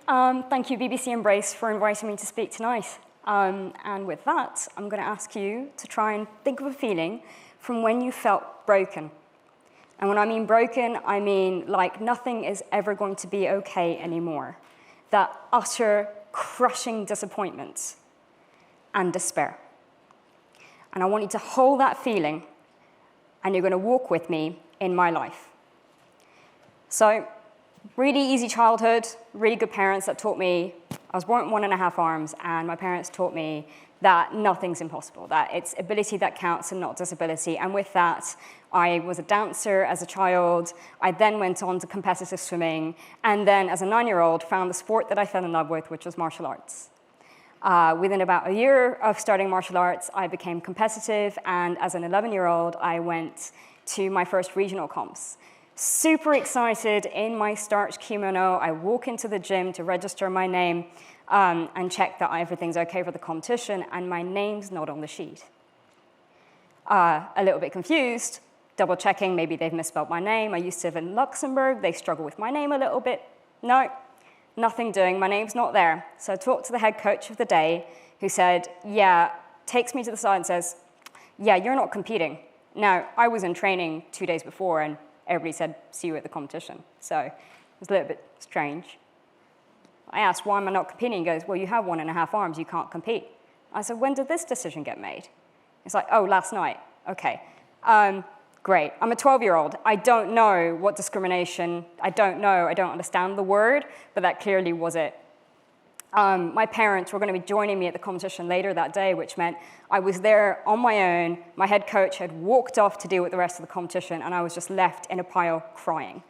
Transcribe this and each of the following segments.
Thank you, BBC Embrace, for inviting me to speak tonight. And with that, I'm going to ask you to try and think of a feeling from when you felt broken. And when I mean broken, I mean like nothing is ever going to be okay anymore. That utter, crushing disappointment and despair. And I want you to hold that feeling, and you're going to walk with me in my life. So, really easy childhood, really good parents that taught me, I was born with 1.5 arms, and my parents taught me that nothing's impossible, that it's ability that counts and not disability. And with that, I was a dancer as a child. I then went on to competitive swimming, and then as a 9-year-old, found the sport that I fell in love with, which was martial arts. Within about a year of starting martial arts, I became competitive, and as an 11-year-old, I went to my first regional comps. Super excited in my starched kimono. I walk into the gym to register my name and check that everything's okay for the competition, and my name's not on the sheet. A little bit confused, double checking, maybe they've misspelled my name. I used to live in Luxembourg. They struggle with my name a little bit. No, nothing doing. My name's not there. So I talked to the head coach of the day, who said, yeah, takes me to the side and says, yeah, you're not competing. Now, I was in training 2 days before, and everybody said, see you at the competition. So it was a little bit strange. I asked, why am I not competing? He goes, well, you have 1.5 arms, you can't compete. I said, when did this decision get made? He's like, oh, last night. Okay, great. I'm a 12-year-old. I don't know what discrimination, I don't understand the word, but that clearly was it. My parents were going to be joining me at the competition later that day, which meant I was there on my own. My head coach had walked off to deal with the rest of the competition, and I was just left in a pile crying.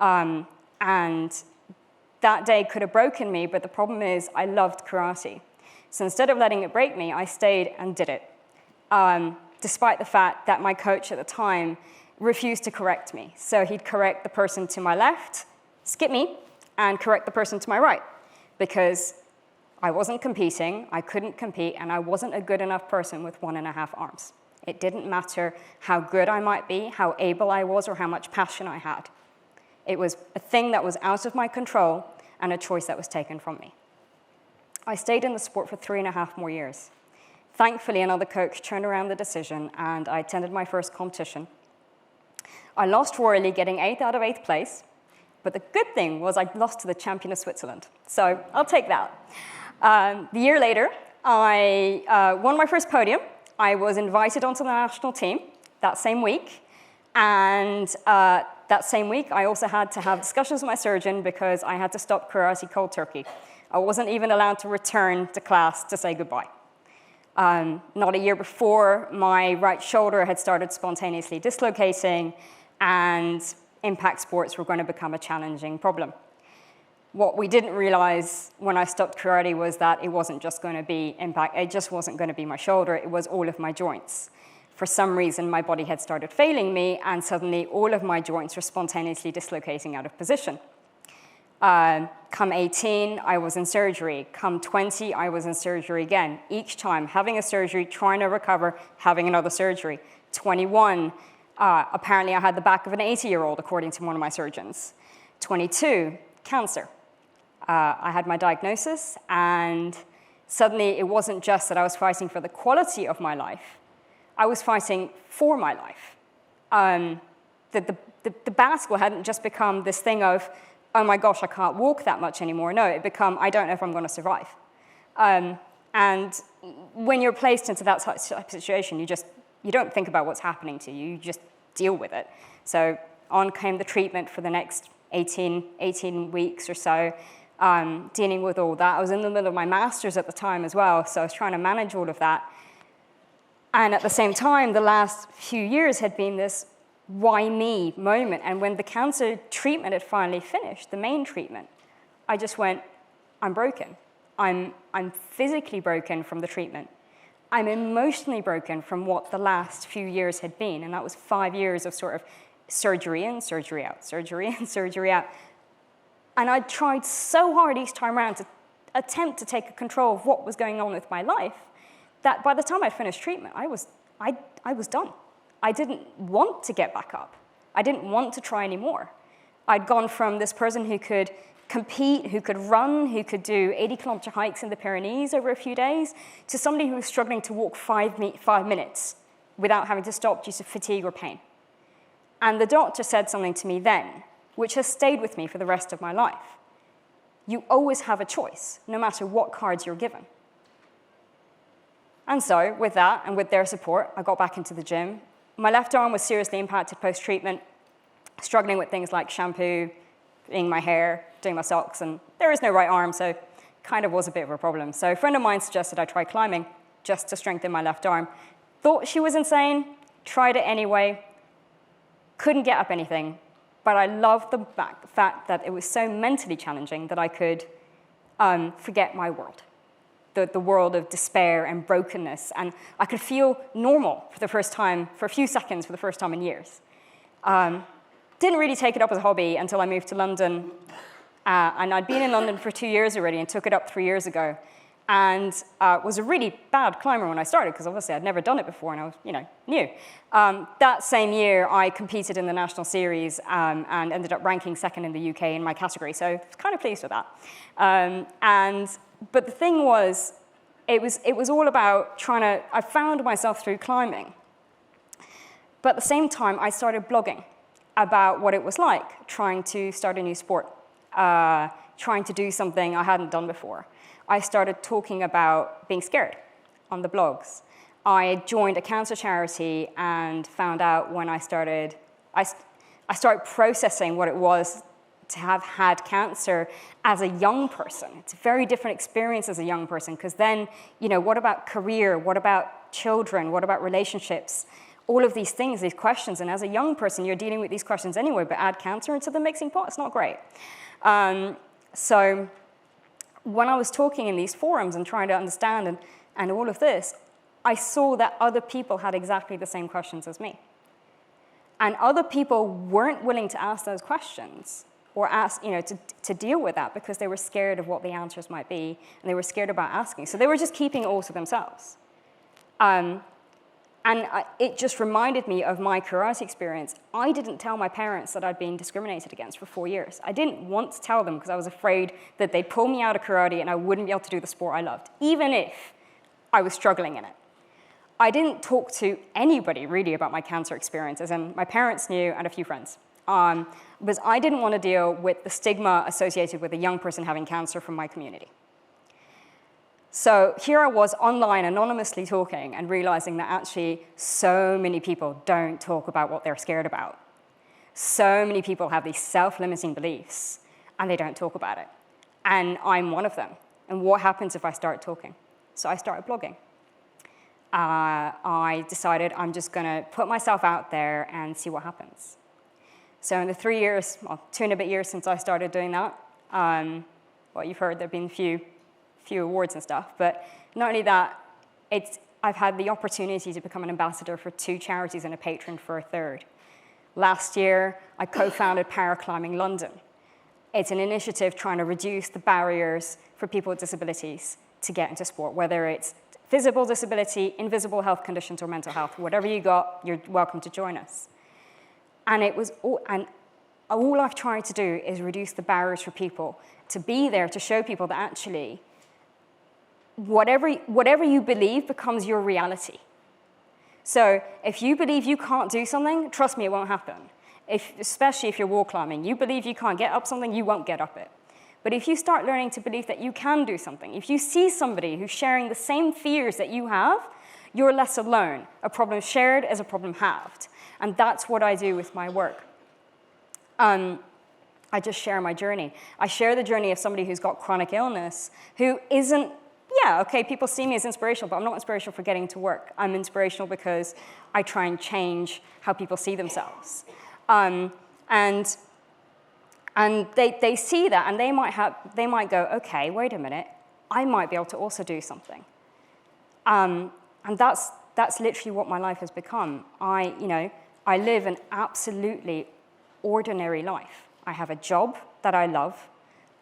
And that day could have broken me, but the problem is I loved karate. So instead of letting it break me, I stayed and did it, despite the fact that my coach at the time refused to correct me. So he'd correct the person to my left, skip me, and correct the person to my right, because I wasn't competing, I couldn't compete, and I wasn't a good enough person with 1.5 arms. It didn't matter how good I might be, how able I was, or how much passion I had. It was a thing that was out of my control and a choice that was taken from me. I stayed in the sport for 3.5 more years. Thankfully, another coach turned around the decision, and I attended my first competition. I lost royally, getting 8th out of 8th place, but the good thing was I lost to the champion of Switzerland, so I'll take that. The year later, I won my first podium. I was invited onto the national team that same week, and that same week, I also had to have discussions with my surgeon because I had to stop karate cold turkey. I wasn't even allowed to return to class to say goodbye. Not a year before, my right shoulder had started spontaneously dislocating, and impact sports were going to become a challenging problem. What we didn't realize when I stopped karate was that it wasn't just going to be impact, it just wasn't going to be my shoulder, it was all of my joints. For some reason, my body had started failing me, and suddenly all of my joints were spontaneously dislocating out of position. Come 18, I was in surgery. Come 20, I was in surgery again. Each time, having a surgery, trying to recover, having another surgery. 21, apparently I had the back of an 80-year-old, according to one of my surgeons. 22, cancer. I had my diagnosis, and suddenly it wasn't just that I was fighting for the quality of my life, I was fighting for my life. The battle hadn't just become this thing of, oh my gosh, I can't walk that much anymore. No, it became, I don't know if I'm going to survive. And when you're placed into that type of situation, you don't think about what's happening to you, you just deal with it. So on came the treatment for the next 18 weeks or so, dealing with all that. I was in the middle of my master's at the time as well, so I was trying to manage all of that. And at the same time, the last few years had been this why me moment. And when the cancer treatment had finally finished, the main treatment, I just went, I'm broken. I'm physically broken from the treatment. I'm emotionally broken from what the last few years had been. And that was 5 years of sort of surgery in, surgery out, surgery in, surgery out. And I tried so hard each time around to attempt to take control of what was going on with my life that by the time I finished treatment, I was done. I didn't want to get back up. I didn't want to try anymore. I'd gone from this person who could compete, who could run, who could do 80-kilometer hikes in the Pyrenees over a few days, to somebody who was struggling to walk 5 minutes without having to stop due to fatigue or pain. And the doctor said something to me then, which has stayed with me for the rest of my life. You always have a choice, no matter what cards you're given. And so, with that, and with their support, I got back into the gym. My left arm was seriously impacted post-treatment, struggling with things like shampoo, doing my hair, doing my socks, and there is no right arm, so kind of was a bit of a problem. So a friend of mine suggested I try climbing just to strengthen my left arm. Thought she was insane, tried it anyway, couldn't get up anything, but I loved the fact that it was so mentally challenging that I could forget my world, the world of despair and brokenness, and I could feel normal for the first time, for a few seconds for the first time in years. Didn't really take it up as a hobby until I moved to London, and I'd been in London for 2 years already and took it up 3 years ago, and was a really bad climber when I started because obviously I'd never done it before and I was, new. That same year, I competed in the national series and ended up ranking second in the UK in my category, so I was kind of pleased with that. But the thing was, it was all about I found myself through climbing. But at the same time, I started blogging about what it was like trying to start a new sport, trying to do something I hadn't done before. I started talking about being scared on the blogs. I joined a cancer charity and found out when I started processing what it was to have had cancer as a young person. It's a very different experience as a young person because then, what about career? What about children? What about relationships? All of these things, these questions, and as a young person, you're dealing with these questions anyway, but add cancer into the mixing pot, it's not great. So when I was talking in these forums and trying to understand and all of this, I saw that other people had exactly the same questions as me. And other people weren't willing to ask those questions or ask, to deal with that because they were scared of what the answers might be, and they were scared about asking. So they were just keeping it all to themselves. It just reminded me of my karate experience. I didn't tell my parents that I'd been discriminated against for 4 years. I didn't want to tell them because I was afraid that they'd pull me out of karate and I wouldn't be able to do the sport I loved, even if I was struggling in it. I didn't talk to anybody really about my cancer experiences, and my parents knew and a few friends, because I didn't want to deal with the stigma associated with a young person having cancer from my community. So here I was online anonymously talking and realizing that actually so many people don't talk about what they're scared about. So many people have these self-limiting beliefs and they don't talk about it. And I'm one of them. And what happens if I start talking? So I started blogging. I decided I'm just going to put myself out there and see what happens. So in the 2 and a bit years since I started doing that, you've heard there have been a few awards and stuff, but not only that, I've had the opportunity to become an ambassador for 2 charities and a patron for a 3rd. Last year, I co-founded Paraclimbing London. It's an initiative trying to reduce the barriers for people with disabilities to get into sport, whether it's visible disability, invisible health conditions, or mental health. Whatever you got, you're welcome to join us. And all I've tried to do is reduce the barriers for people to be there, to show people that actually whatever you believe becomes your reality. So if you believe you can't do something, trust me, it won't happen. Especially if you're wall climbing, you believe you can't get up something, you won't get up it. But if you start learning to believe that you can do something, if you see somebody who's sharing the same fears that you have, you're less alone. A problem shared is a problem halved. And that's what I do with my work. I just share my journey. I share the journey of somebody who's got chronic illness, who isn't, people see me as inspirational, but I'm not inspirational for getting to work. I'm inspirational because I try and change how people see themselves. And they see that, and they might go, okay, wait a minute, I might be able to also do something. And that's literally what my life has become. I live an absolutely ordinary life. I have a job that I love,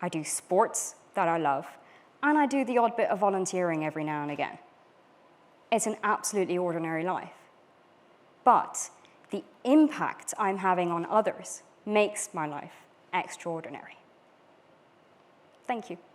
I do sports that I love, and I do the odd bit of volunteering every now and again. It's an absolutely ordinary life. But the impact I'm having on others makes my life extraordinary. Thank you.